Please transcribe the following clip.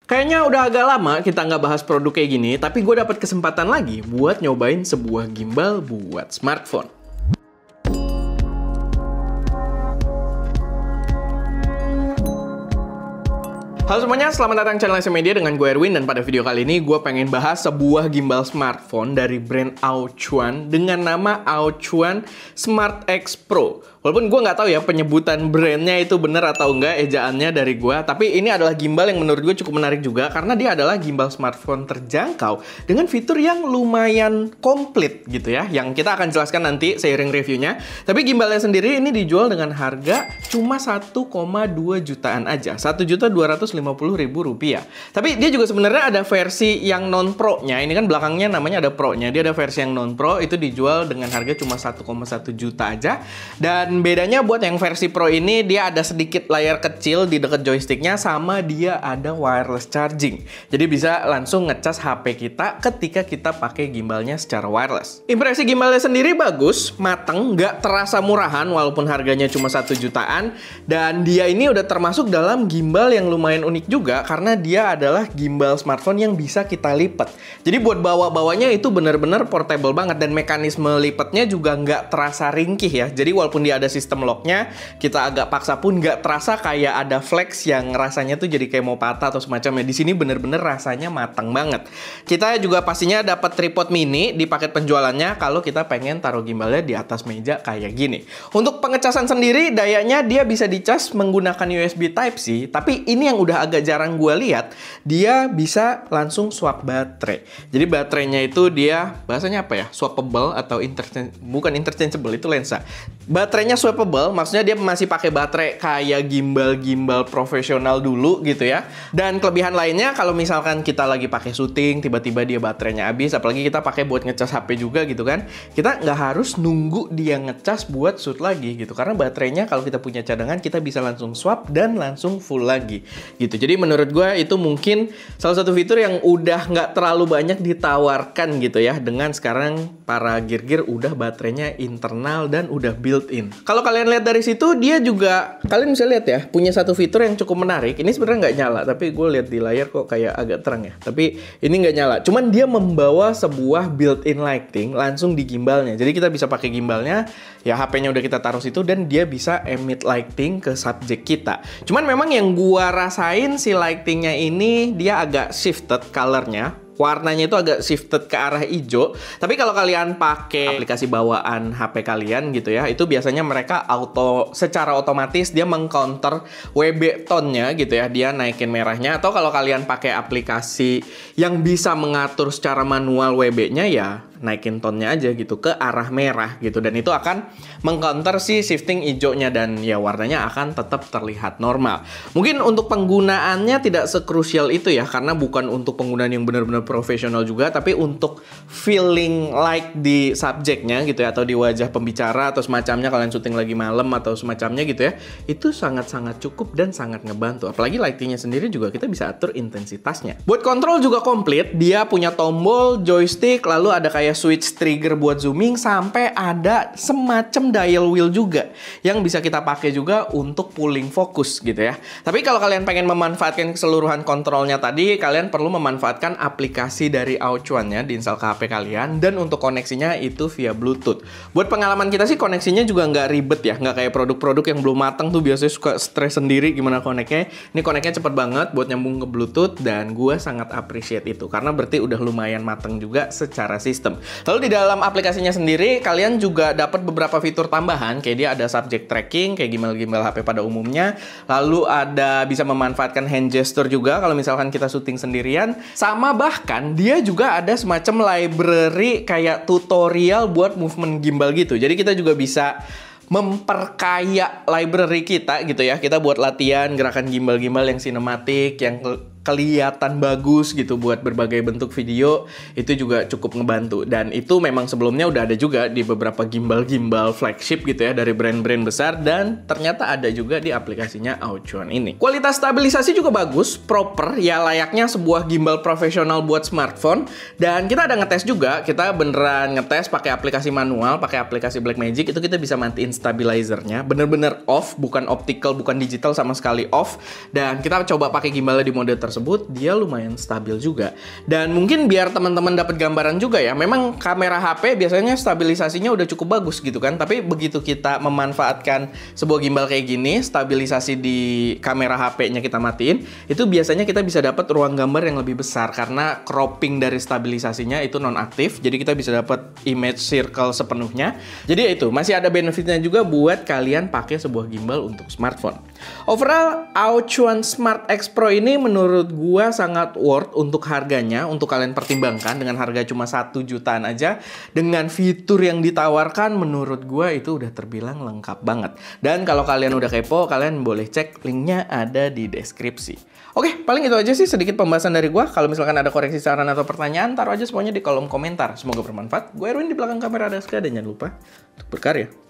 Kayaknya udah agak lama kita nggak bahas produk kayak gini, tapi gue dapat kesempatan lagi buat nyobain sebuah gimbal buat smartphone. Halo semuanya, selamat datang di channel SM Media dengan gue Erwin, dan pada video kali ini gue pengen bahas sebuah gimbal smartphone dari brand Aochuan dengan nama Aochuan Smart X Pro. Walaupun gue nggak tahu ya penyebutan brandnya itu bener atau enggak ejaannya dari gue, tapi ini adalah gimbal yang menurut gue cukup menarik juga karena dia adalah gimbal smartphone terjangkau dengan fitur yang lumayan komplit gitu ya, yang kita akan jelaskan nanti seiring reviewnya. Tapi gimbalnya sendiri ini dijual dengan harga cuma 1,2 jutaan aja, 1.250.000 rupiah. Tapi dia juga sebenarnya ada versi yang non pro-nya. Ini kan belakangnya namanya ada pro-nya. Dia ada versi yang non pro, itu dijual dengan harga cuma 1,1 juta aja. Dan bedanya buat yang versi pro ini dia ada sedikit layar kecil di dekat joysticknya, sama dia ada wireless charging. Jadi bisa langsung ngecas HP kita ketika kita pakai gimbalnya secara wireless. Impresi gimbalnya sendiri bagus, mateng, nggak terasa murahan walaupun harganya cuma 1 jutaan. Dan dia ini udah termasuk dalam gimbal yang lumayan unik juga karena dia adalah gimbal smartphone yang bisa kita lipat. Jadi buat bawa-bawanya itu bener-bener portable banget, dan mekanisme lipatnya juga nggak terasa ringkih ya. Jadi walaupun dia ada sistem locknya, kita agak paksa pun nggak terasa kayak ada flex yang rasanya tuh jadi kayak mau patah atau semacamnya. Di sini bener-bener rasanya matang banget. Kita juga pastinya dapat tripod mini di paket penjualannya kalau kita pengen taruh gimbalnya di atas meja kayak gini. Untuk pengecasan sendiri, dayanya dia bisa dicas menggunakan USB Type-C, tapi ini yang udah agak jarang gue lihat, dia bisa langsung swap baterai. Jadi baterainya itu dia bahasanya apa ya? Swappable atau bukan interchangeable, itu lensa. Baterainya swappable, maksudnya dia masih pakai baterai kayak gimbal-gimbal profesional dulu gitu ya. Dan kelebihan lainnya kalau misalkan kita lagi pakai syuting, tiba-tiba dia baterainya habis, apalagi kita pakai buat ngecas HP juga gitu kan, kita nggak harus nunggu dia ngecas buat shoot lagi gitu. Karena baterainya kalau kita punya cadangan, kita bisa langsung swap dan langsung full lagi gitu. Jadi menurut gue itu mungkin salah satu fitur yang udah nggak terlalu banyak ditawarkan gitu ya, dengan sekarang para gear-gear udah baterainya internal dan udah built-in. Kalau kalian lihat dari situ, dia juga, kalian bisa lihat ya, punya satu fitur yang cukup menarik. Ini sebenarnya nggak nyala, tapi gue lihat di layar kok kayak agak terang ya. Tapi ini nggak nyala, cuman dia membawa sebuah built-in lighting langsung di gimbalnya. Jadi kita bisa pakai gimbalnya, ya HP-nya udah kita taruh situ, dan dia bisa emit lighting ke subjek kita. Cuman memang yang gua rasain si lightingnya ini dia agak shifted colornya. Warnanya itu agak shifted ke arah hijau. Tapi kalau kalian pakai aplikasi bawaan HP kalian gitu ya, itu biasanya mereka secara otomatis dia mengcounter WB tone-nya gitu ya, dia naikin merahnya. Atau kalau kalian pakai aplikasi yang bisa mengatur secara manual WB-nya, ya naikin tone-nya aja gitu ke arah merah gitu, dan itu akan mengcounter si shifting hijaunya, dan ya warnanya akan tetap terlihat normal. Mungkin untuk penggunaannya tidak sekrusial itu ya, karena bukan untuk penggunaan yang benar-benar profesional juga, tapi untuk feeling like di subjeknya gitu ya, atau di wajah pembicara atau semacamnya, kalian syuting lagi malam atau semacamnya gitu ya, itu sangat-sangat cukup dan sangat ngebantu. Apalagi lightingnya sendiri juga kita bisa atur intensitasnya. Buat kontrol juga komplit, dia punya tombol, joystick, lalu ada kayak switch trigger buat zooming, sampai ada semacam dial wheel juga yang bisa kita pakai juga untuk pulling fokus gitu ya. Tapi kalau kalian pengen memanfaatkan keseluruhan kontrolnya tadi, kalian perlu memanfaatkan aplikasi dari Aochuan ya, diinstal ke HP kalian, dan untuk koneksinya itu via Bluetooth. Buat pengalaman kita sih koneksinya juga nggak ribet ya, nggak kayak produk-produk yang belum matang tuh biasanya suka stres sendiri gimana koneknya. Ini koneknya cepet banget buat nyambung ke Bluetooth, dan gue sangat appreciate itu karena berarti udah lumayan mateng juga secara sistem. Lalu di dalam aplikasinya sendiri kalian juga dapat beberapa fitur tambahan, kayak dia ada subject tracking kayak gimbal-gimbal HP pada umumnya. Lalu ada bisa memanfaatkan hand gesture juga kalau misalkan kita syuting sendirian. Sama bahkan dia juga ada semacam library kayak tutorial buat movement gimbal gitu. Jadi kita juga bisa memperkaya library kita gitu ya. Kita buat latihan gerakan gimbal-gimbal yang sinematik, yang kelihatan bagus gitu buat berbagai bentuk video, itu juga cukup ngebantu. Dan itu memang sebelumnya udah ada juga di beberapa gimbal-gimbal flagship gitu ya, dari brand-brand besar, dan ternyata ada juga di aplikasinya Aochuan ini. Kualitas stabilisasi juga bagus, proper, ya layaknya sebuah gimbal profesional buat smartphone. Dan kita ada ngetes juga, kita beneran ngetes pakai aplikasi manual, pakai aplikasi Blackmagic, itu kita bisa matiin stabilizernya, bener-bener off, bukan optical, bukan digital, sama sekali off. Dan kita coba pakai gimbalnya di mode tersebut, tersebut, dia lumayan stabil juga. Dan mungkin biar teman-teman dapat gambaran juga ya, memang kamera HP biasanya stabilisasinya udah cukup bagus gitu kan, tapi begitu kita memanfaatkan sebuah gimbal kayak gini, stabilisasi di kamera HP-nya kita matiin, itu biasanya kita bisa dapat ruang gambar yang lebih besar karena cropping dari stabilisasinya itu nonaktif, jadi kita bisa dapat image circle sepenuhnya. Jadi ya itu, masih ada benefitnya juga buat kalian pakai sebuah gimbal untuk smartphone. Overall, Aochuan Smart X Pro ini menurut gua sangat worth untuk harganya, untuk kalian pertimbangkan dengan harga cuma 1 jutaan aja. Dengan fitur yang ditawarkan, menurut gua itu udah terbilang lengkap banget. Dan kalau kalian udah kepo, kalian boleh cek linknya ada di deskripsi. Oke, paling itu aja sih sedikit pembahasan dari gua. Kalau misalkan ada koreksi, saran, atau pertanyaan, taruh aja semuanya di kolom komentar. Semoga bermanfaat. Gue Erwin, di belakang kamera ada Ska, dan jangan lupa untuk berkarya.